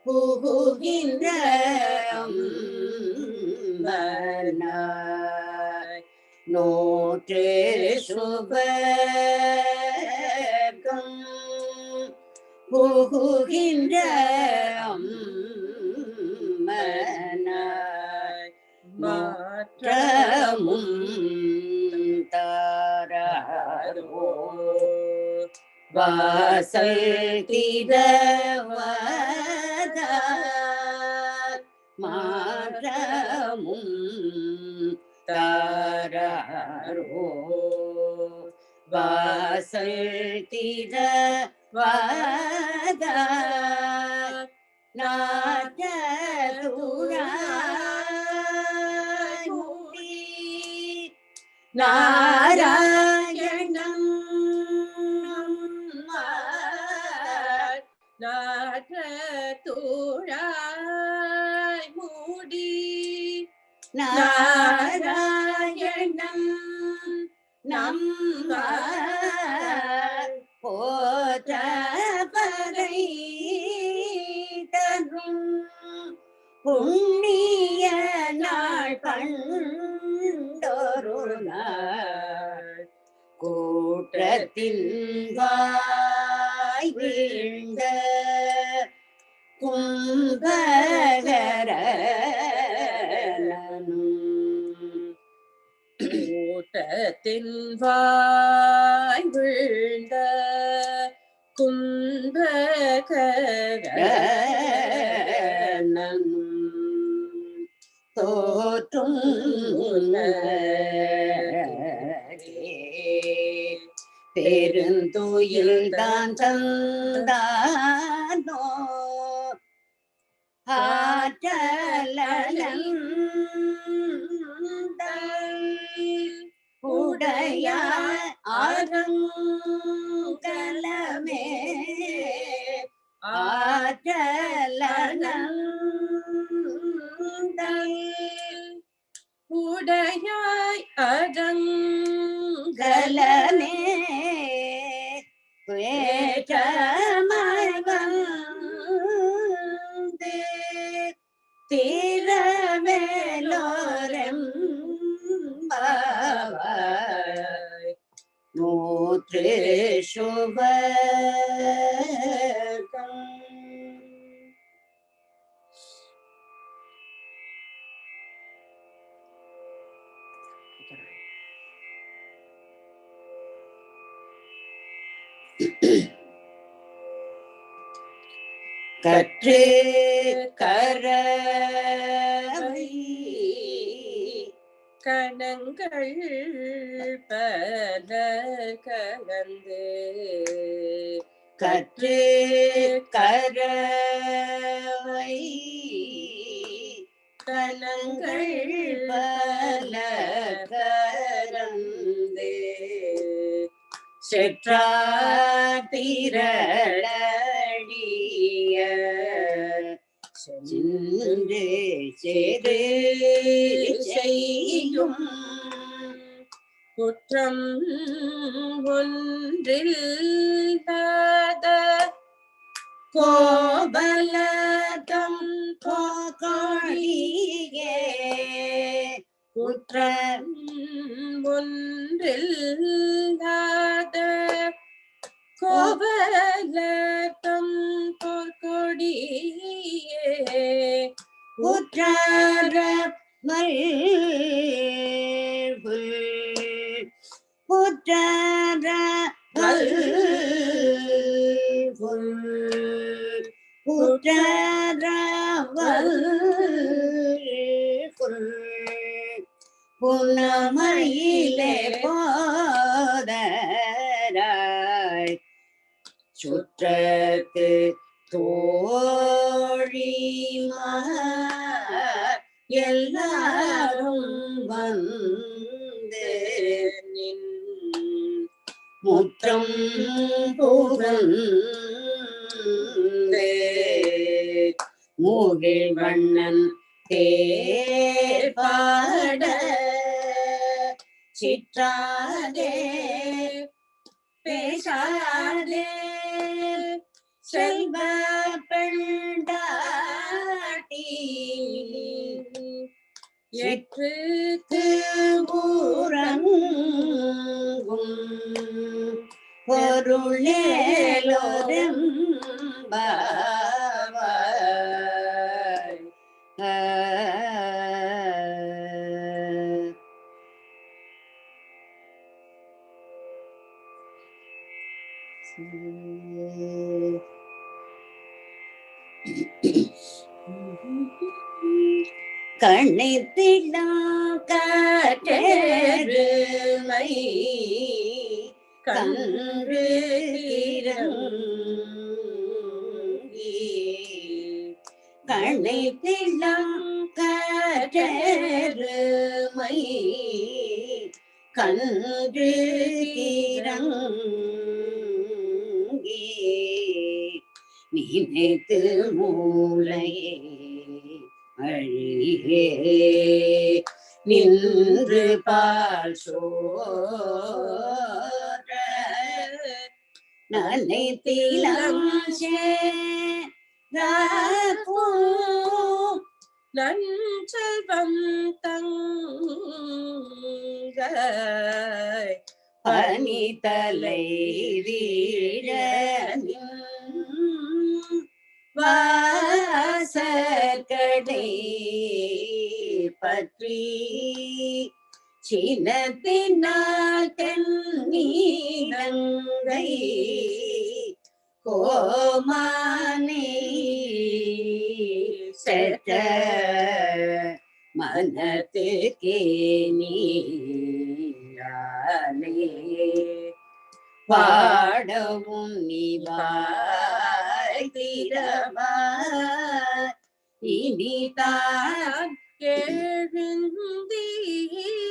புகுகின்ற நோற்று சுபர்க்கம் புகுகின்ற மாற்றமும் தாரோ வாசல் திரவத மாற்றமும் தாரோ வாசல் திரவத நாரதுராய் மூடி நாராயணம் நாரதுராய் மூடி நாராயணம் நம்மார் போற்ற பறை தரும் புண்ணிய நாள் கண்டொரு நாள் கூட்டத்தின் வாய் வீழ்ந்த கூட்டத்தின் வாய் வீழ்ந்த கும்பகரனும் தோற்றும் பெருந்துயில் தான் தந்தானோ ஆற்றலன் உடைய அரங்கலமே ஆற்றலன் உடையாய் அரங்கலமே வேற்றமாய் வந்து திரவேலோரம் நூற்று சுபர்க்கம். கற்று கரவை கணங்கள் பல கலந்து கற்று கரவை கணங்கள் பல கலந்து செற்றாத்திரளிய சென்று செரு செய்யும் குற்றம் ஒன்றில்லாத கோபலகம் போகொழியே குற்றம் ஒன்றில்லாத கோபலகம் போகொழியே உற்றார மல்பு உற்றார மல்பு உற்றார மல்பு புனமையிலே போதராய் சுற்றத்து தோழிமார் எல்லாரும் வந்து நின் முற்றம் புகழ்ந்து மூகில் வண்ணன் தேர்பாட சிற்றாதே பேசாதே செல்வ பெண்டாட்டி பொருளேலோரெம்பாவாய். கணித்திடம் காற்றெருமை கன்று இறங்கி. கணித்திடம் காற்றெருமை கன்று இறங்கி. நினைத்து மூளையே அழியே நின்று பால் சோர நனைத்திலம் சேராக்கும் நஞ்சல்வம் தங்க பனிதலை வீழ வாசற்கடை பற்றி சினத்தினால் தென்னீரங்கை கோமானே செற்ற மனத்துக்கே நீயானே பாடவும் நீவாய் திறவாய் இனிதான்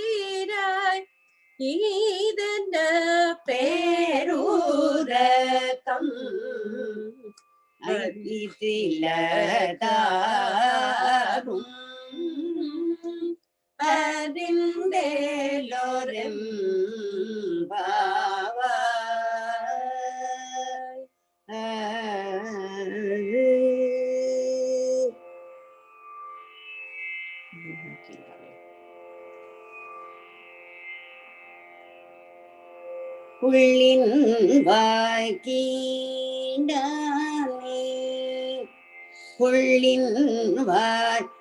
எழுந்தீராய் ஈதன பேரூரகம் அகிதிலதாரும் அறிந்தேலோரெம் உள்ளின் வாய்க்கீண்டானே உள்ளின் வாய்க்கீண்டானே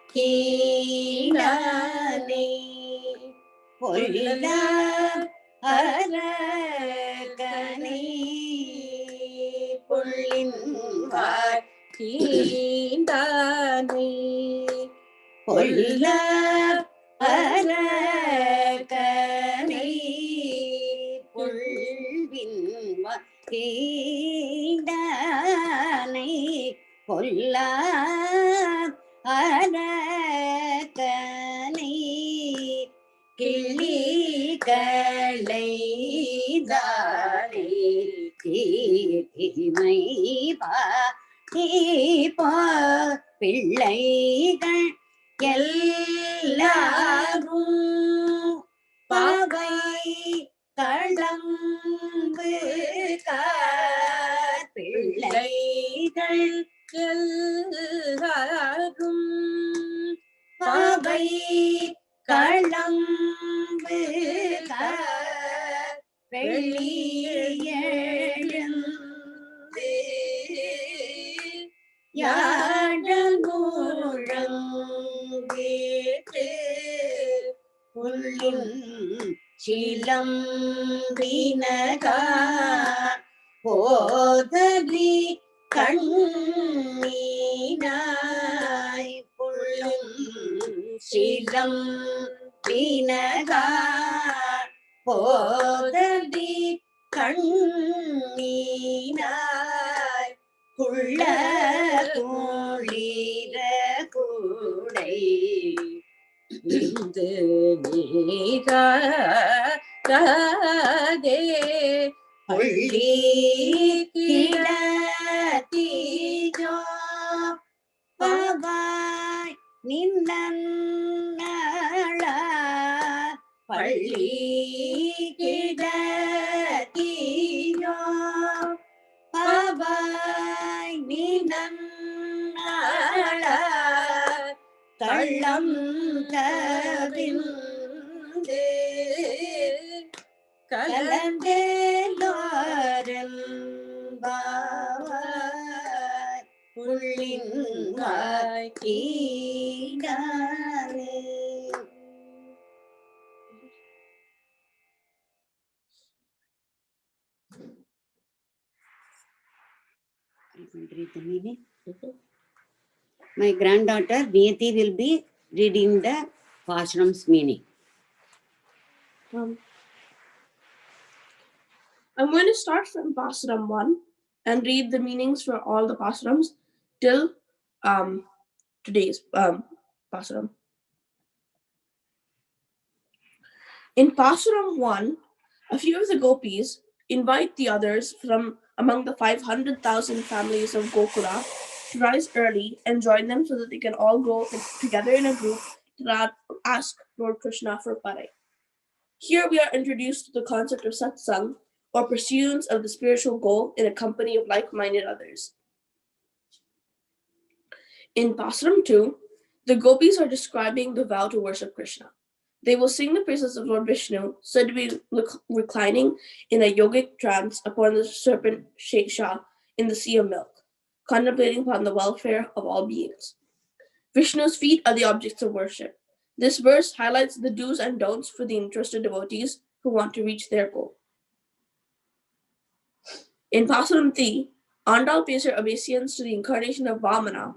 பொல்லா அரகனே புள்ளின் வாய்க்கீண்டானே பொல்லா அரகனே புள்ளின் வாய்க்கீண்டானே பொல்லா அரகனே கிள்ளி களைதானே தீமை பாப்பா பிள்ளைகள் எல்லாரும் பாவை களம்பு பிள்ளைகள் எல்லாரும் பாவை களம்பு வெளியெழுந்து யாழமுழங்கிட்டு உள்ளும் சிலம்பினகார் போதலி கண்ணீனாய் புள்ளும் சிலம்பினகார் போதலி கண்ணீனாய் குள்ள குளிர கூடை இந்து நீராதே பள்ளி கிடத்தியோ பாவாய் நின்னள பள்ளி கிடத்தியோ பாவாய் நின்னள கள்ளம் Kavindu கலந்தேலோரம் Read the meaning. My granddaughter Niyati will be reading the Pashram's meaning. I'm going to start from Pasram 1 and read the meanings for all the Pasrams till today's Pasram. In Pasram 1, a few of the gopis invite the others from among the 500,000 families of Gokula to rise early and join them so that they can all go together in a group to ask Lord Krishna for parai. Here we are introduced to the concept of satsang, or pursuance of the spiritual goal in a company of like-minded others. In Pasram 2, the gopis are describing the vow to worship Krishna. They will sing the praises of Lord Vishnu, said to be reclining in a yogic trance upon the serpent Shesha in the sea of milk, contemplating upon the welfare of all beings. Vishnu's feet are the objects of worship. This verse highlights the do's and don'ts for the interested devotees who want to reach their goal. In Pasram 3, Andal pays her obeisance to the incarnation of Vamana,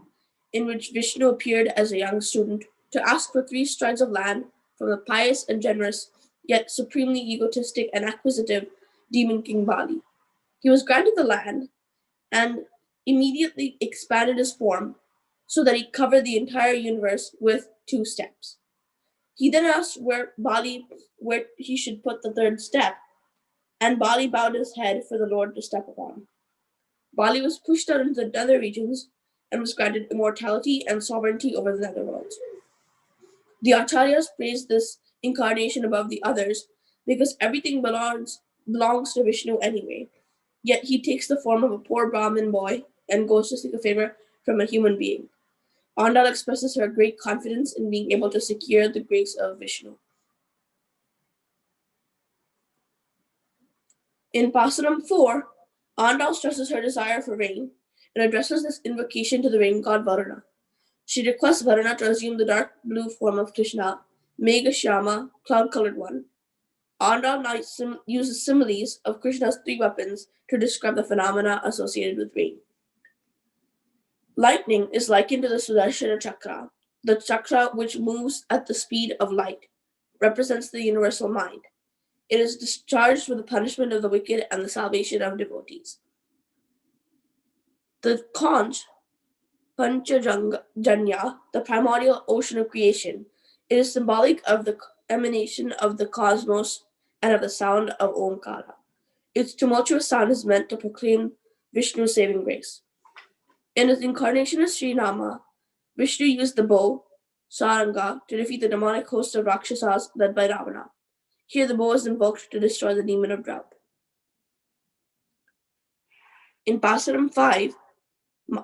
in which Vishnu appeared as a young student, to ask for 3 strides of land from the pious and generous, yet supremely egotistic and acquisitive demon king Bali. He was granted the land and immediately expanded his form so that he covered the entire universe with 2 steps. He then asked where he should put the 3rd step, and Bali bowed his head for the Lord to step upon. Bali was pushed out into the nether regions and was granted immortality and sovereignty over the netherworld. The Acharyas praised this incarnation above the others because everything belongs to Vishnu anyway, yet he takes the form of a poor Brahmin boy and goes to seek a favor from a human being. Andal expresses her great confidence in being able to secure the grace of Vishnu. In Pasaram 4, Andal stresses her desire for rain and addresses this invocation to the rain god Varuna. She requests Varuna to assume the dark blue form of Krishna, Megha-shyama, cloud-colored one. Andal now uses similes of Krishna's 3 weapons to describe the phenomena associated with rain. Lightning is likened to the Sudarshana chakra. The chakra, which moves at the speed of light, represents the universal mind. It is discharged for the punishment of the wicked and the salvation of devotees. The conch, Panchajanya, the primordial ocean of creation, it is symbolic of the emanation of the cosmos and of the sound of Omkara. Its tumultuous sound is meant to proclaim Vishnu's saving grace. In his incarnation as Sri Rama, Vishnu used the bow, Saranga, to defeat the demonic host of Rakshasas led by Ravana. Here the bow is invoked to destroy the demon of drought. In Pasaram 5,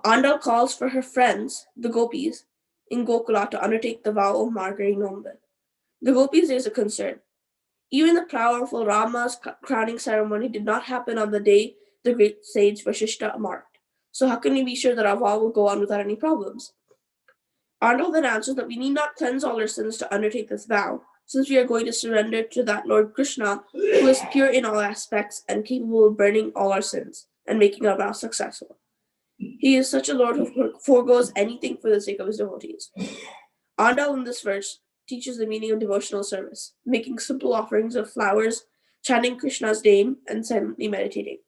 Andal calls for her friends, the gopis, in Gokula to undertake the vow of Margari Nombe. The gopis raise a concern. Even the powerful Rama's crowning ceremony did not happen on the day the great sage Vashishta marked. So how can we be sure that our vow will go on without any problems? Andal then answers that we need not cleanse all our sins to undertake this vow, since we are going to surrender to that Lord Krishna, who is pure in all aspects and capable of burning all our sins and making our vow successful. He is such a Lord who forgoes anything for the sake of his devotees. Andal in this verse teaches the meaning of devotional service, making simple offerings of flowers, chanting Krishna's name, and silently meditating.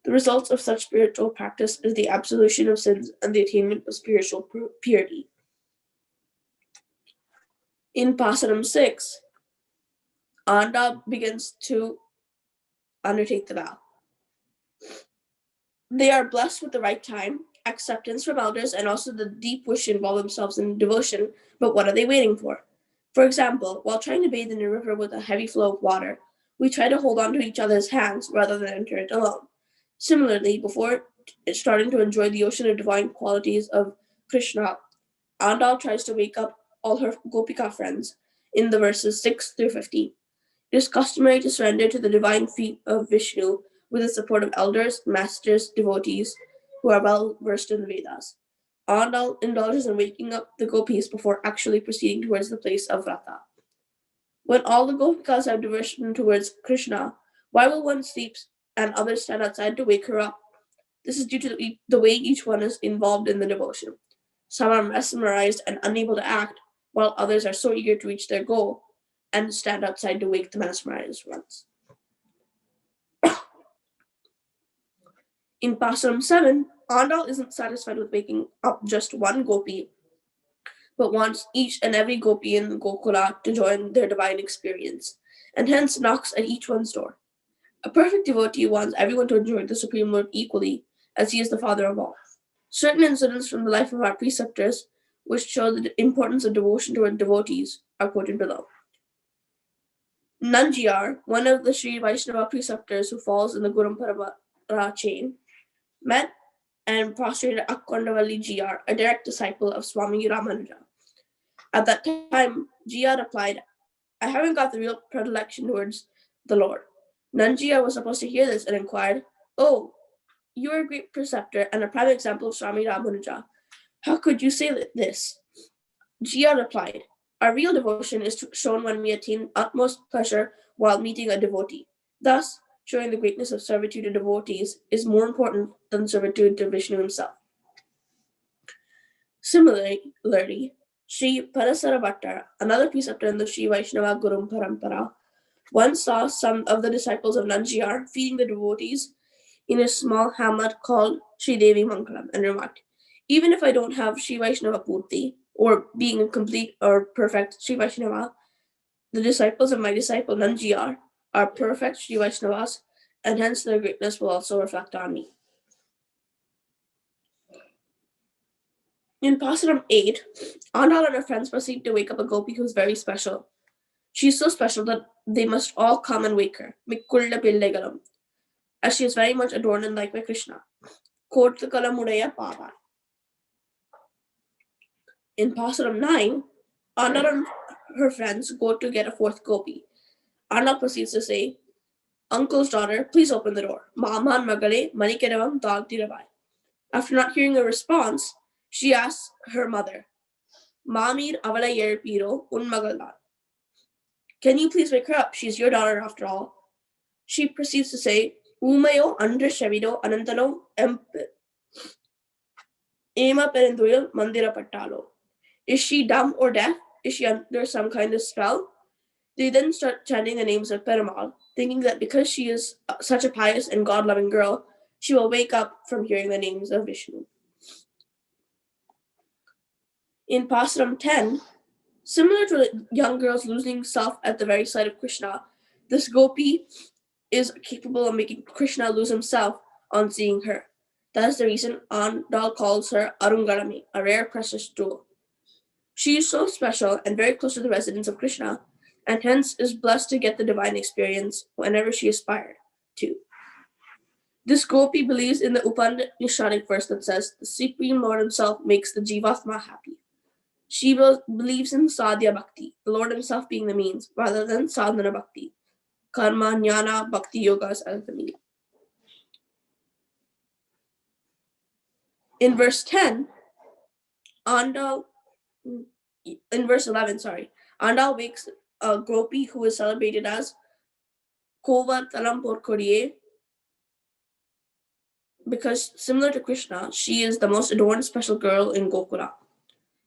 The results of such spiritual practice is the absolution of sins and the attainment of spiritual purity. In Pasaram 6, Andal begins to undertake the vow. They are blessed with the right time, acceptance from elders, and also the deep wish to involve themselves in devotion, but what are they waiting for? For example, while trying to bathe in a river with a heavy flow of water, we try to hold on to each other's hands rather than enter it alone. Similarly, before starting to enjoy the ocean of divine qualities of Krishna, Andal tries to wake up all her Gopika friends in the verses 6 through 15. It is customary to surrender to the divine feet of Vishnu with the support of elders, masters, devotees who are well versed in the Vedas. Andal indulges in waking up the gopis before actually proceeding towards the place of vrata. When all the gopikas have devotion towards Krishna, why will one sleep and others stand outside to wake her up? This is due to the way each one is involved in the devotion. Some are mesmerized and unable to act, while others are so eager to reach their goal and stand outside to wake the mesmerized ones. In Pasuram 7, Andal isn't satisfied with waking up just one gopi, but wants each and every gopi in Gokula to join their divine experience, and hence knocks at each one's door. A perfect devotee wants everyone to enjoy the Supreme Lord equally, as he is the father of all. Certain incidents from the life of our preceptors, which show the importance of devotion toward devotees, are quoted below. Nanjiar, one of the Sri Vaishnava preceptors who falls in the Guru Parampara chain, met and prostrated Akkondavalli Jr., a direct disciple of Swami Ramanuja. At that time, Jia replied, "I haven't got the real predilection towards the Lord." Nanjiya was supposed to hear this and inquired, "Oh, you are a great preceptor and a prime example of Swami Ramanuja. How could you say this?" Jia replied, "Our real devotion is shown when we attain utmost pleasure while meeting a devotee. Thus, showing the greatness of servitude to devotees is more important than servitude to Vishnu himself." Similarly, Sri Parasara Bhattar, another preceptor in the Sri Vaishnava Guru Parampara, once saw some of the disciples of Nanjiar feeding the devotees in a small hamlet called Sri Devi Mangalam and remarked, "Even if I don't have Sri Vaishnava Purti, or being a complete or perfect Sri Vaishnava, the disciples of my disciple Nanjiar are perfect Sri Vaishnavas, and hence their greatness will also reflect on me." In Pasuram 8, Andal and her friends proceed to wake up a gopi who is very special. She is so special that they must all come and wake her, Mikkulla Pillegalam, as she is very much adorned and liked by Krishna. Kottakalamudaya Pava. In Pasuram 9, Andal and her friends go to get a fourth gopi. Andal proceeds to say, "Uncle's daughter, please open the door. Maman Magale Manikedavam Dagtirabai." After not hearing a response, she asks her mother, "Mamir Avala Yerpiro Unmagaldan. Can you please wake her up? She's your daughter after all." She proceeds to say, "Umayo Andra Shavido Anantalo Ema Perenduyal Mandira Patalo." Is she dumb or deaf? Is she under some kind of spell? They then start chanting the names of Perumal, thinking that because she is such a pious and God-loving girl, she will wake up from hearing the names of Vishnu. In Pasuram 10, similar to the young girls losing self at the very sight of Krishna, this gopi is capable of making Krishna lose himself on seeing her. That is the reason Andal calls her Arungalami, a rare precious jewel. She is so special and very close to the residence of Krishna, and hence is blessed to get the divine experience whenever she aspired to. This gopi believes in the Upanishadic verse that says, "The Supreme Lord himself makes the Jivatma happy." She believes in Sadhya Bhakti, the Lord himself being the means, rather than Sadhana Bhakti, Karma, Jnana, Bhakti Yogas as the means. In verse 11, Andal wakes a gopi who is celebrated as Kova Talam Porkoriye, because similar to Krishna, she is the most adorned special girl in Gokula.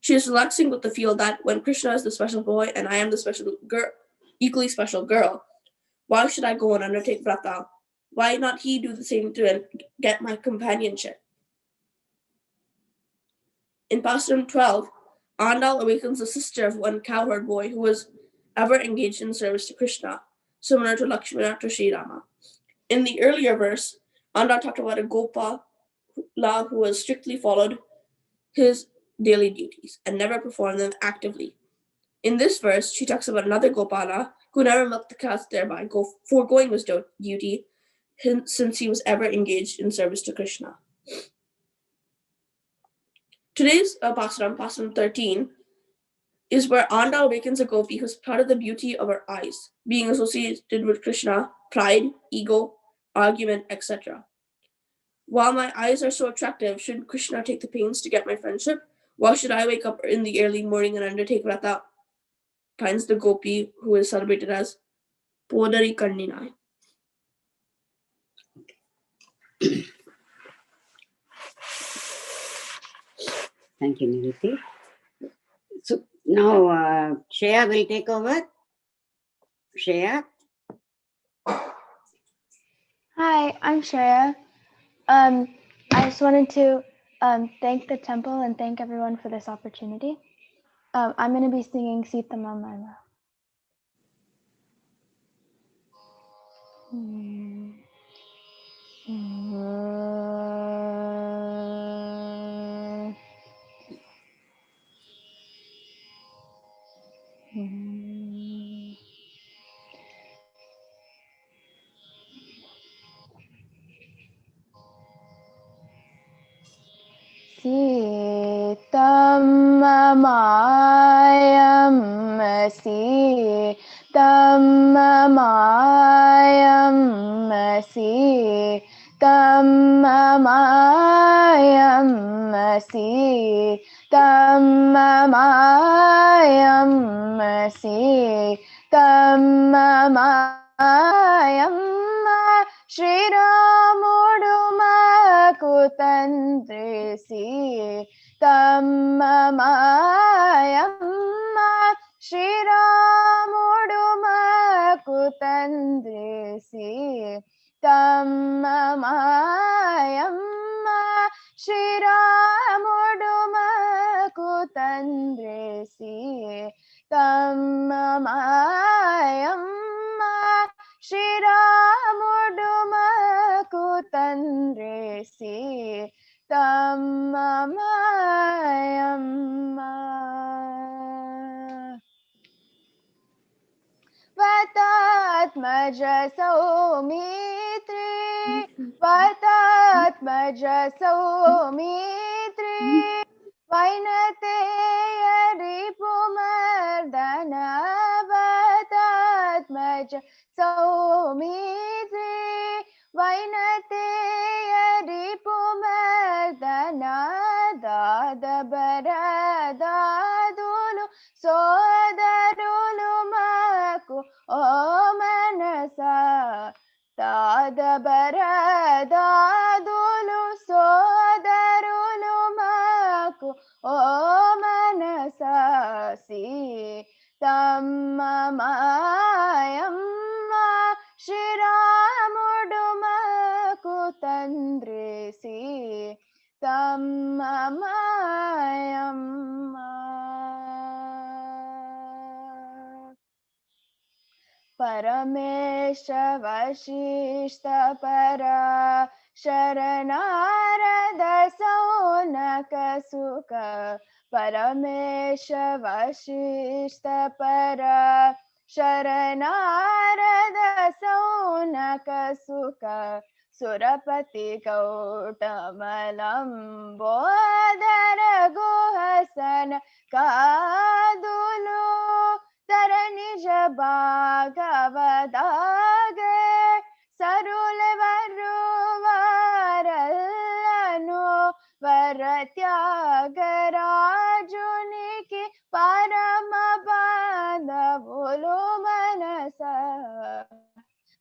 She is relaxing with the feel that when Krishna is the special boy and I am the special girl, equally special girl, why should I go and undertake vrata? Why not he do the same to get my companionship? In Pasuram 12, Andal awakens the sister of one cowherd boy who was ever engaged in service to Krishna, similar to Lakshmana to Sri Rama. In the earlier verse, Andal talked about a Gopala who has strictly followed his daily duties and never performed them actively. In this verse, she talks about another Gopala who never milked the cows, thereby foregoing his duty since he was ever engaged in service to Krishna. Today's Pasuram 13, is where Andal awakens a gopi who's proud of the beauty of her eyes, being associated with Krishna, pride, ego, argument, etc. While my eyes are so attractive, should Krishna take the pains to get my friendship? Why should I wake up in the early morning and undertake vrata? Pines the gopi who is celebrated as Podari Kanninai. Thank you, Niriti. So now Shreya will take over. Shreya. Hi, I'm Shreya. I just wanted to thank the temple and thank everyone for this opportunity. I'm going to be singing Sita Mama. Sitam Mayam Sitam Mayam Sitam Mayam Sitam Mayam Sitam Mayam Shri Ramudu Makutandrisi Tammayamma Shri Ramudu Makutandrisi Tammayamma Shri Ramudu Makutandrisi Tammayamma Shri Ramudu Makutandrisi Tammayamma Vatatmaja Saumitri Vatatmaja Saumitri Vainateya Ripumardana Vatatmaja Saumitri Vainateya Ripumardana Dadabara Dadulu Sodarulu Maku O Manasa Dadabara Dadulu Sodarulu Maku O Manasa Si Tammayamma Shiramudu Makutandrisi Tammayamma Paramesha Vashishta Para Sharanarada Saunaka Sukha Paramesha Vashishta Para Sharanarada Saunaka Sukha Surapati Kautamalam Bodhara Guhasana Kadulu Taranij Bhagavadage Sarule Varuvarallanu Varatyagarajuniki Paramabandhavulu Manasa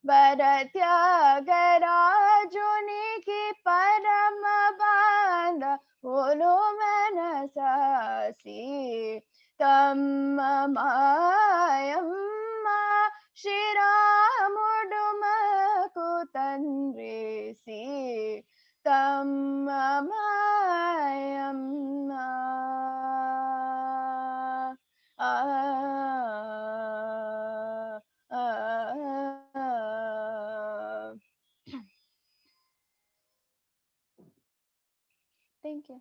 Varatyagarajuniki Paramabandhavulu Manasa Si Tammayamma Shiramudu Makutandrisi Tammayamma Thank you.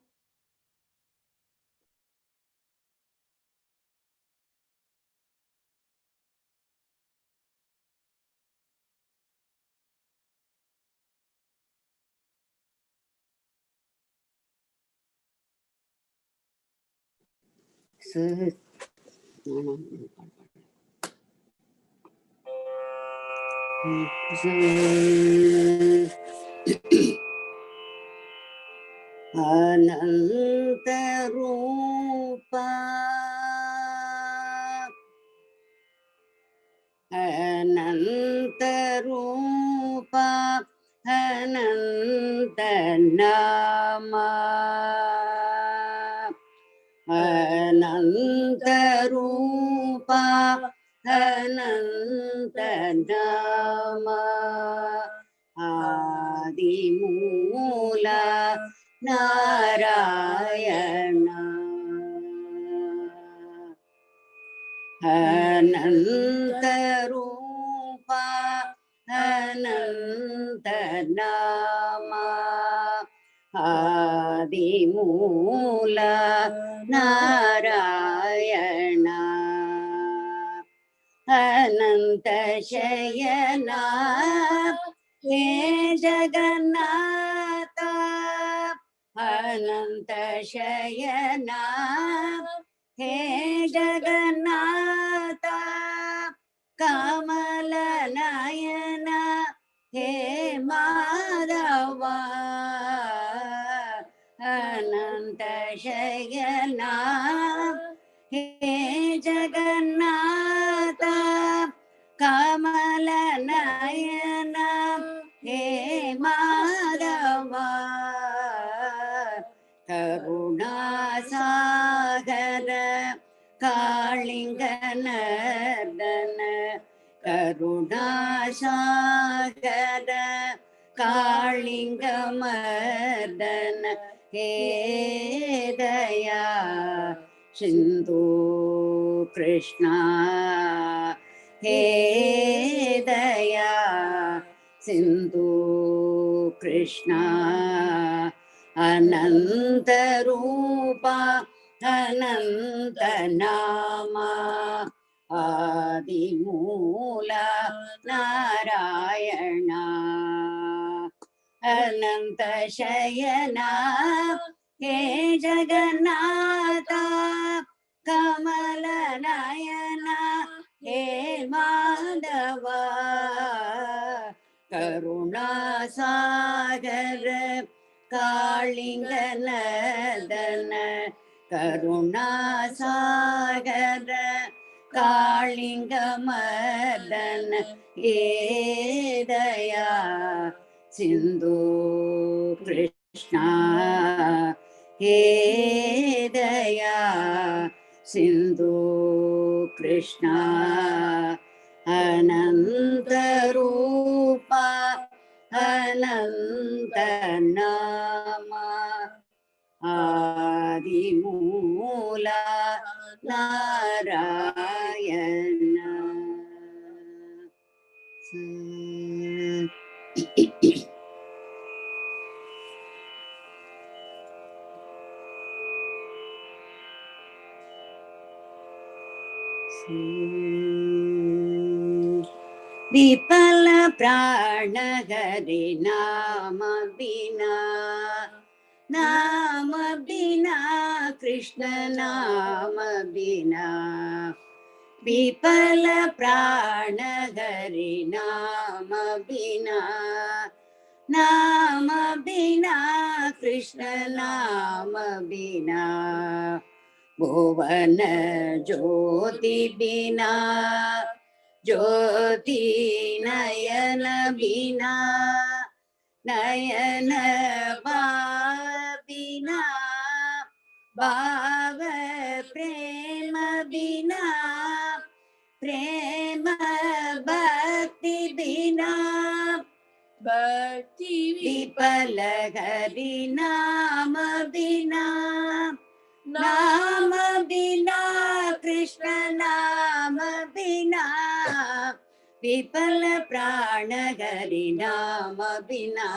So, अनन्तरूपा अनन्तरूपा अनन्तनामा अनन्तरूपा अनन्तनामा आदिमूला Narayan अनन्तरूपा अनन्तनामा आदिमूला Narayan अनन्तशयना हे जगन्नाथ अनन्तशयना हे जगन्नाथ कमलनयन हे माधव अनन्तशयना हे जगन्नाथ कमलनयन हे माधव करुणासागर कालिङ्गनर्दन करुणासागर कालिङ्गमर्दन हे दया सिन्धु कृष्णा हे दया सिन्धु कृष्णा अनन्तरूपा अनन्तनामा आदिमूला नारायण अनन्तशयना हे जगन्नाथ कमलनयन हे माधव करुणासागर कालिङ्गनर्दन करुणासागर कालिङ्गमर्दन हे दया सिन्धु कृष्णा हे दया सिन्धु कृष्णा अनन्तरूपा अनन्तनामा आदिमूला नारायण विफल प्राण हरि नाम बिना कृष्ण नाम बिना विफल प्राण हरि नाम बिना कृष्ण नाम बिना भुवन ज्योति बिना ज्योति नयन बिना नयन बिना भाव प्रेम बिना प्रेम भक्ति बिना भक्ति विफल हरि नाम बिना नाम बिना कृष्ण नाम बिना विफल प्राण हरि नाम बिना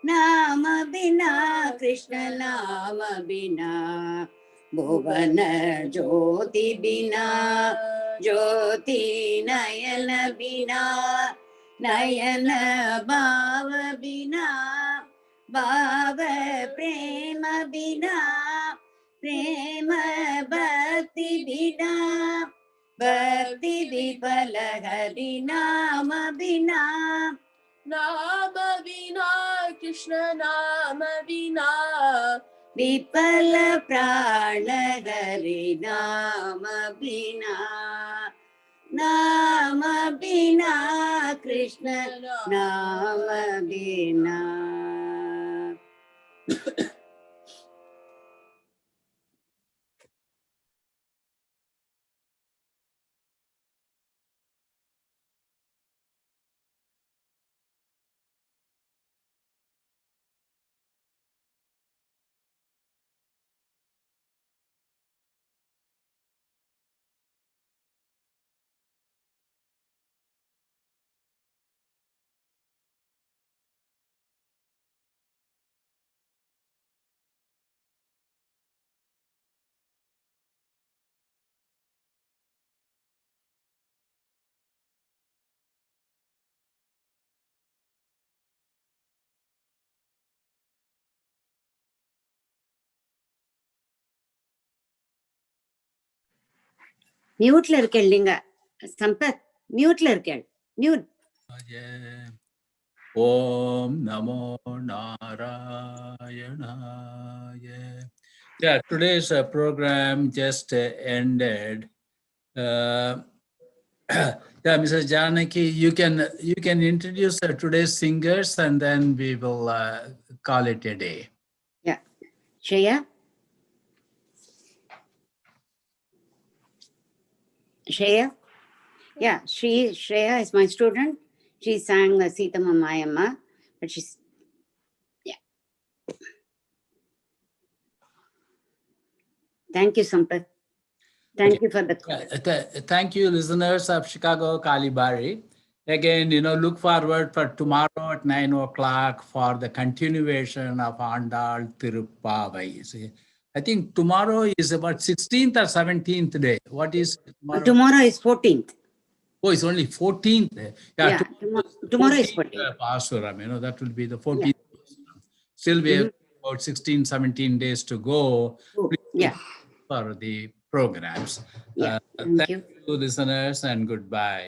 नाम बिना कृष्ण नाम बिना भुवन ज्योति बिना ज्योति नयन बिना नयन भाव बिना भाव प्रेम बिना प्रेम भक्ति बिना भक्ति विफल हरि नाम बिना Nama Vina, Krishna Nama Vina. ವಿಫಲ ಪ್ರಾಣಧರಿ ನಾಮ ಬಿನಾ ನಾಮ ಬಿನಾ ಕೃಷ್ಣ ನಾಮ ಬಿನಾ. மியூட்ல இருக்கேள் நீங்க சம்பத், மியூட்ல இருக்கேள். Mute. Om Namo Narayanaaya. Yeah, today's program just ended. Yeah, Mrs. Janaki, you can introduce today's singers and then we will call it a day. Yeah. Shreya? Shreya? Yeah, Shreya is my student. She sang Sitama Mayamma, but she's, yeah. Thank you, Sampath. Thank you for the call. Thank you, listeners of Chicago Kalibari. Again, look forward for tomorrow at 9 o'clock for the continuation of Andal Tirupavai. I think tomorrow is about 16th or 17th day. What is tomorrow? Tomorrow is 14th. Oh, it's only 14th. Yeah, tomorrow is 14th. Pasuram, that will be the 14th. Yeah. Still we have about 16, 17 days to go. Yeah. For the programs. Yeah. Thank you, listeners, and goodbye.